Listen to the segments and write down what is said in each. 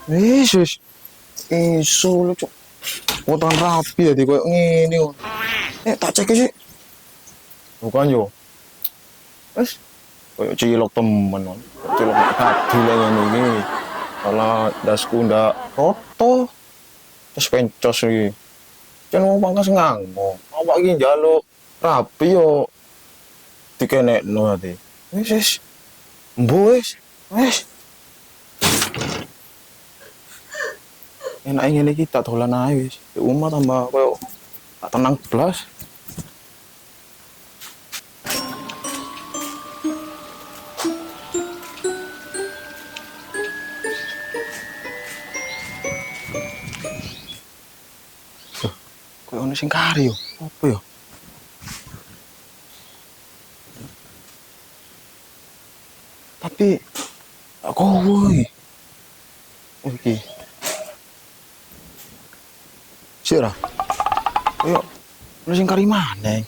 Yesus. Iso lu, Cuk. Potongan rapi ya di koyo ngene kok. Tak cek sih. Bukan yo. Wes koyo cilok temen kon. Cilok kadul ngene iki. Salah dasku ndak roto. Terus pencos iki. Jan wong pangkas nganggo. Awak iki njaluk rapi yo dikenekno ati. Wes. Mbo wes. Enak ngene iki tak dolan ae wis. Di omah tambah koyo tak tenang blas. Koyo ono sing kari yo. Apa yo? Tapi aku woi. Oke. Sira. Ayo. Ono sing kari maneh.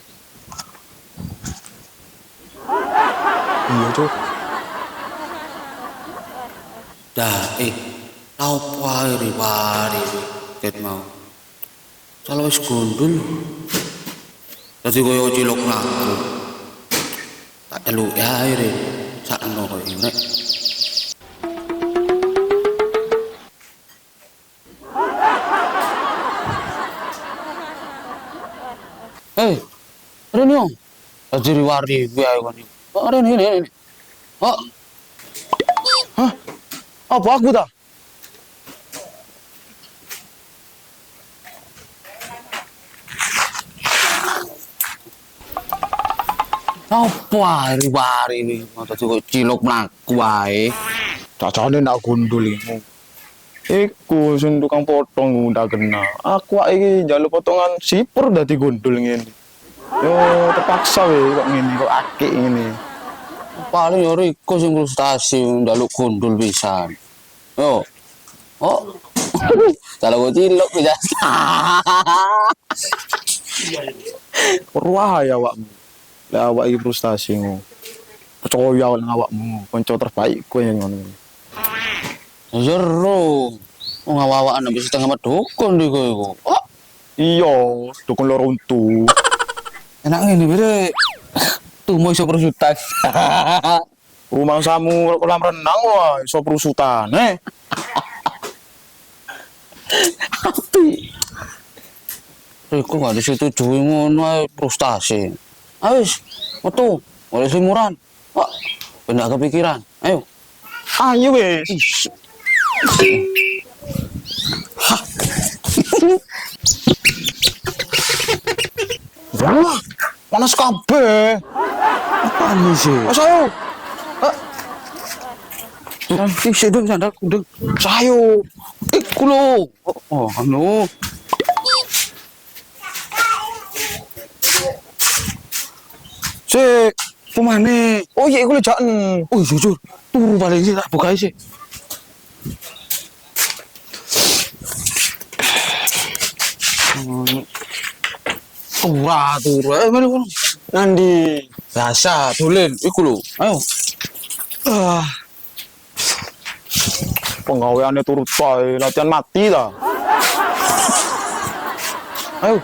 Iya, Cuk. Dah, apa ae riwari ket mau. Salah wis gundul. Dadi koyo cilok laku. Tak eluk ae sakno koyo nek. Rene yo. Dadi riwari kuwi ae kon. Kok rene. Oh. Hah? Apa aku ta? Apa riwari ini? Dadi kok cilok mlaku wae. Cacane nak gundul iku. Iku sing tukang potong udah kena. Aku iki njaluk potongan sipur dadi gundul ngene. Yo terpaksa weh kok ngene kok akik ngene. Paling yo Riko sing frustasi njaluk gundul pisan. Yo. Oh. Kalau gue cilok bisa. Wah ya awakmu. Lah awak iki frustasi ngono. Percaya nang awakmu, kanca terbaik kowe yang ngono. Jero. Wong awak-awakan wis setengah medukun di kowe iku. Oh. Iya, dukun loro untu. Enak ngene bere. Tumo iso perusutan. Rumah samu kolam renang wah iso perusutan, Api. Riko gak disetujui ngono ae frustasi. Awis, metu, oleh simuran. Wah, benak kepikiran. Ayo. Ayo wis. Wah, panas kabeh. Apaan sih? Mas ayo. Nanti sedang sandal kudeng. Sayo. Iku lho. Oh, anu. Sik, pemane? Oh iya iku lejaken. Oh, jujur. Turu paling sih tak buka sih. Turu. Mana kono? Nandi. Biasa, dolen. Iku lho. Ayo. Penggaweane turut bae, latihan mati ta. Ayo.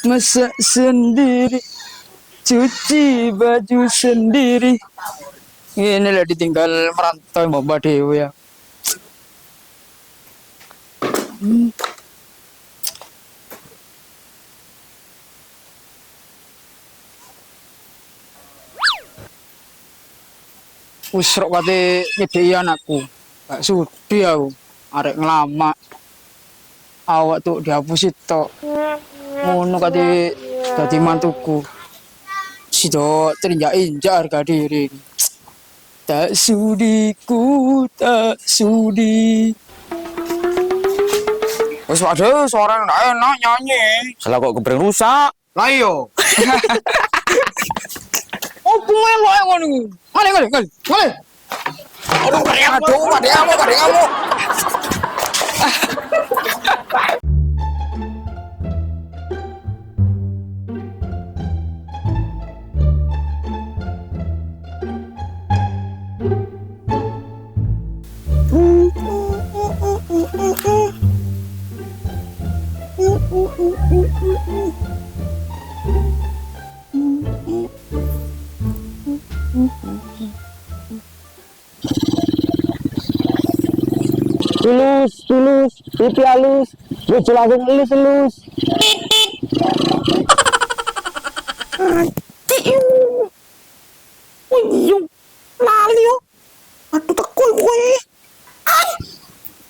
Masak sendiri, cuci baju sendiri. Inilah ditinggal merantau Mbak Dewi ya. Usrok kate nyedeki anakku. Gak sudi aku. Arek ngelama. Awak tuh dihapus tok. Ngono kate dadi mantuku. Sido terinjak-injak harga diri. Tak sudi ku tak sudi. Wis waduh, suara ndak enak nyanyi. Salah kok kebreng rusak. Lah iyo. Opo melo ngono iku? Ngale. Aduh, padhe kamu. Tulus, tulus, pipi halus, lucu langsung halus, halus. Uyung, lali yo. Aduh tekul gue.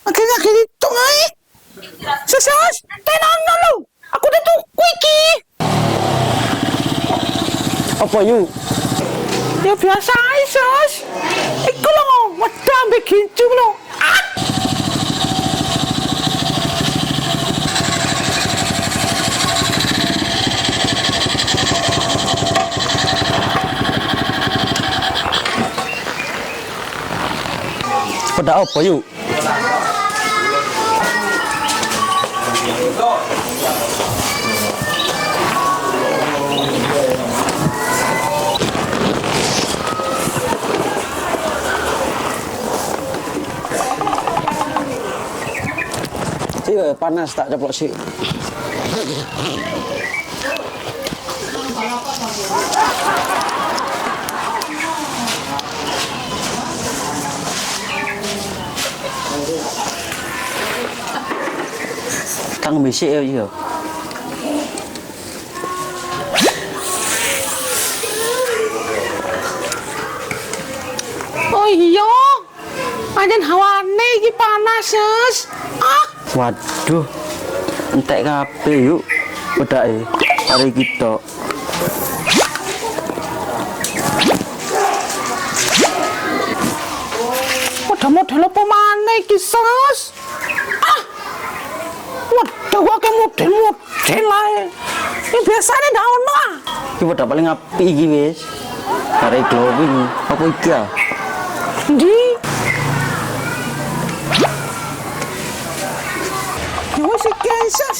Akhirnya gitu ay. Sukses, tenan lu. Aku udah tuku iki. Apa yuk? Ya biasa aja, Sus. Iku lho, wedang bikin cum lho. Pada apa yuk? Iya panas tak ceplok sih. Kang bisik ya iya. Oh iya. Pancen hawane iki panas, Sus. Waduh, entek kabeh yuk. Pedake hari kita. Model apa maneh iki, Sus? Waduh, kok model ae. Ini biasanya ndak ono ah. Iki pada paling api iki wis. Hari glowing apa iki ya? Ndi? Yo wis iki Sus.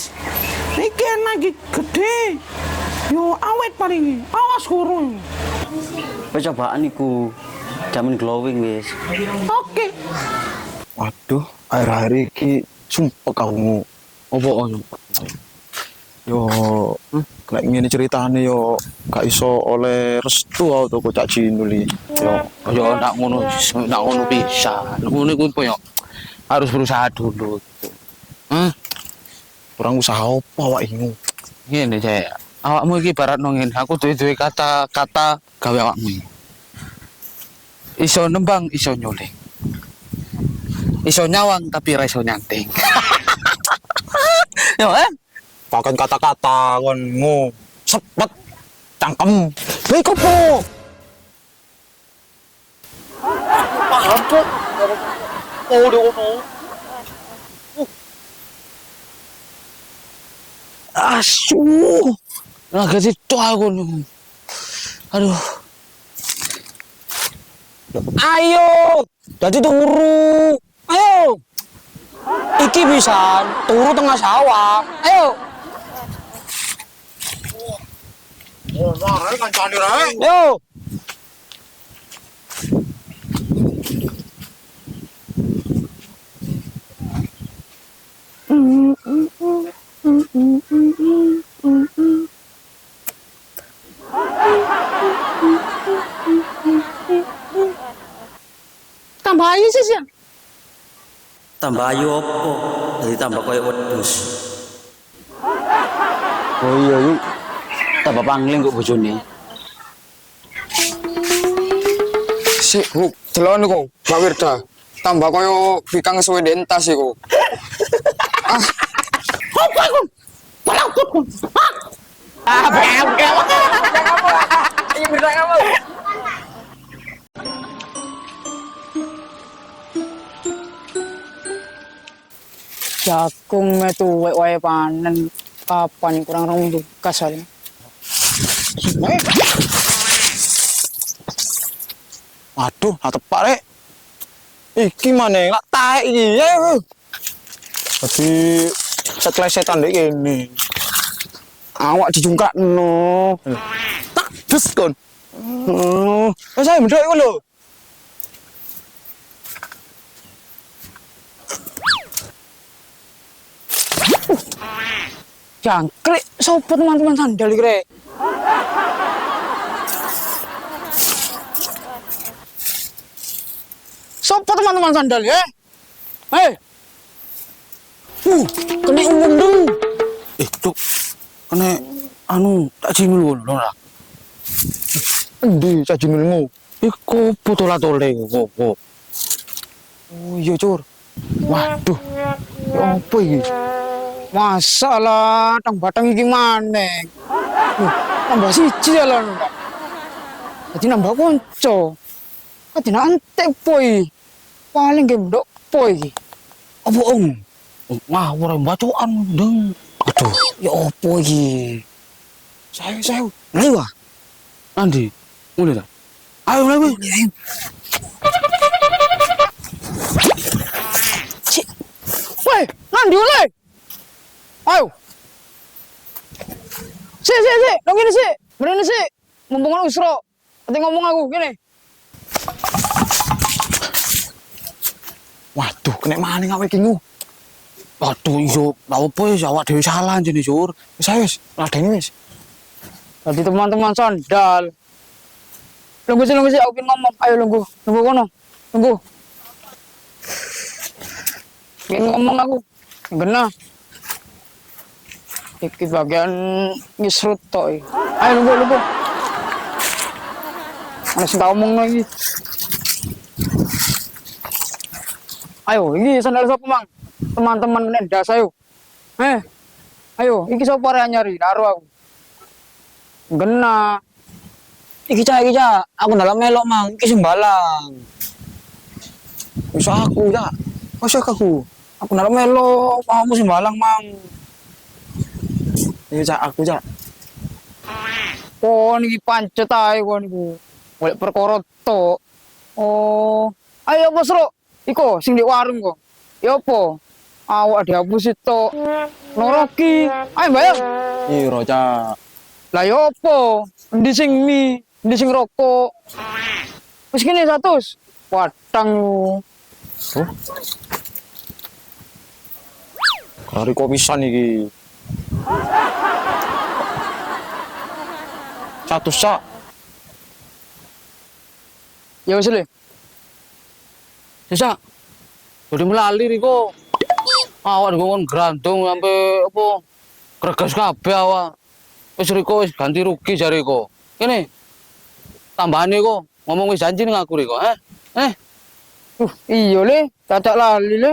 Iki enak iki gede. Yo awet paling. Awas guru. Percobaan iku. Jamin glowing wis. Oke. Waduh, akhir-akhir iki sumpah kamu. Apa sumpah? Yo, nek ngene ceritane yo gak iso oleh restu aku tuh Cak Jinuli. Yo ndak ngono bisa. Ngono iku yo harus berusaha dulu gitu. Kurang usaha apa awak ingu. Ngene saya. Awakmu iki barat nongin, aku duwe kata-kata gawe awakmu. Iso nembang, iso nyuling. Iso nyawang tapi ra iso nyanting. Yo Pakai kata-kata konmu. Sepet cangkem. Hei kopo. Paham kok. Oh, udah ono. Asu. Naga situ aku nih. Aduh. Ayo, jadi turu. Ayo. Iki bisa turu tengah sawah. Ayo. Oh, nah, kan cani rae. Yo. Tambah aja Sus ya. Tambah ayu opo? Jadi tambah koyo wedhus. Oh iya yuk. Tambah pangling kok bojone. Si, delon iku, Mbak Wirda. Tambah koyo bikang suwe dentas iku. Apa iku? Balakut ku. Bel. Ayo Wirda kamu. Jagung metu wae panen. Kapan kurang rong bekas ae. Waduh, nah tepak rek. Iki maneh lak taek iki. Dadi seklesetan dek kene. Awak dijungkrakno. Tak des kon. Saya mendok iku lho. Jangkrik sopo teman-teman sandal iki rek. Sopo teman-teman sandal ya? Hei. Kena umum dong. Cuk. Kena anu tak jinul lho ora. Endi cajinulmu? Iku putola-tole kok. Oh iya, Cur. Waduh. Ya apa iki? Masalah tang batang iki maneh. Nambah siji jalan. Jadi nambah konco. Kadina entek poi. Paling gendok poi iki. Apa om? Ngawur bacokan deng. Aduh, ya opo iki? Saya. Mulai wah. Nanti. Mulai dah. Ayo mulai weh. Weh, nandi oleh. Ayo. Si, dong gini si. Berani si. Mumpung aku isro. Nanti ngomong aku, gini. Waduh, kena maning awake iki. Aduh iyo. Lah apa ya awak dhewe salah jene Sur. Wis, ladeni wis. Tadi teman-teman sandal. Lunggu sih, aku ingin ngomong. Ayo lunggu kono. Lunggu. Ingin ngomong aku. Gena. Iki bagian ngisrut toy. Ayo lunggu. Ana sing tak omong lagi. Ayo, ini sandal sapa mang? Teman-teman nendas ayo. Ayo, iki sapa arek nyari? Karo aku. Gena. Iki cah, aku dalam melok mang, iki sembalang. Wis aku ya. Masa aku dalam melok, mau sembalang mang. Iki cah aku cah. Oh, niki pancet ae kon niku. Golek perkara tok. Oh, ayo Bos Ro. Iko sing di warung kok. Ya apa? Awak dihapus itu. Noroki. Ayo bayang. Iro cah. Lah ya apa? Endi sing mie, endi sing rokok. Wis kene 100. Wadang lu. Oh. Kari kopisan iki. 100 sak. Ya wis le. Sisa. Jadi melali riko. Awak ngomong grandong sampai apa? Kreges kabeh awak. Wis riko wis ganti rugi jariko. Kene. Tambahane kok ngomong wis janji ning aku riko, Iya le, dadak lali le.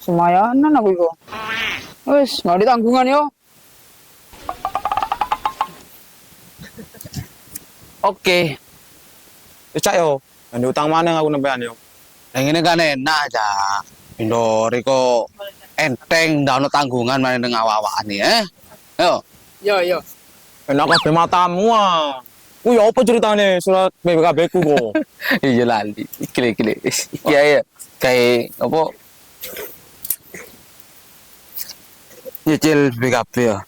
Semayanan aku iku. Wis, nggak ditanggungan yo. Oke. Wis cak yo. Andi utang mana aku nempean yo. Yang ini kan enak aja. Indo riko enteng ndak ono tanggungan main ning awak-awak ni, Yo. Yo. Enak kabeh matamu ah. Ku ya apa ceritane surat BPKB ku kok. Iya lali. Kile. Iya ya. Kayak apa? Nyicil BKB ya.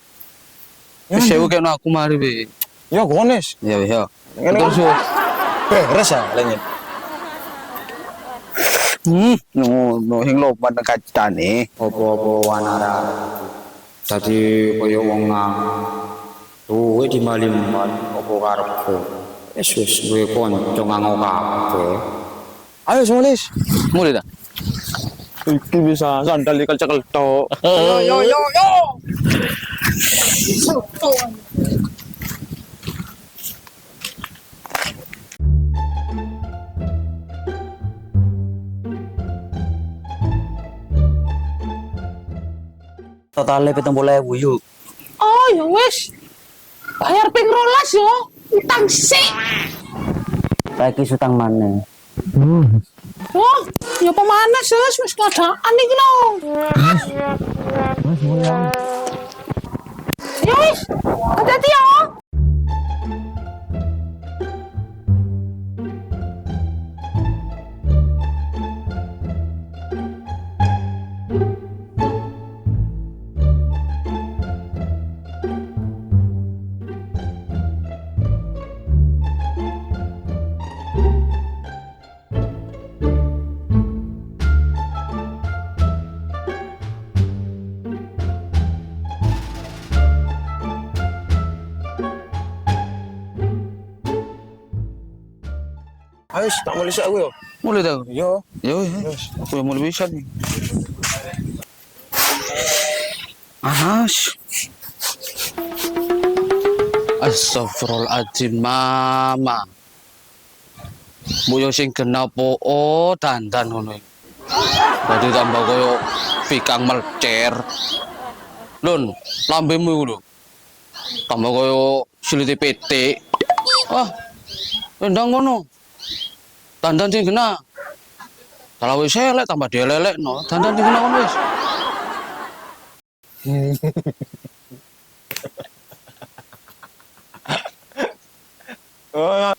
Wis sewu kena aku mari be. Ya gones. Ya. Ngene Terus kok. Beres ya lenyen. no sing loban nang kacane. Apa-apa wanara dadi kaya wong duwe di malim apa karepku wis duwe kanca nganggo kabeh. Ayo semulis. Mulai dah. Iki bisa sandal dikel-cekel tok. Yo. Totale 70.000 yuk. Oh, ya wis. Bayar ping 12 yo. Utang sik. Saiki utang maneh. Oh, ya pemanas wis keadaan iki lho. Ya wis, hati-hati ya. Ayo, tak boleh siap aku yo. Mulai dah. Yo. Yo, aku yang mulai bisa nih. Anas. Astagfirullahaladzim, mama. Boyo sing kenapa dandan ngono iki. Dadi tambah koyo pikang melcer. Lun, lambemu iku lho. Tambah koyo silite PT. Ah, endang ngono. Dandan sing kena. Kalau wis elek tambah delelek no. Dandan sing kena ngono wis. Oh,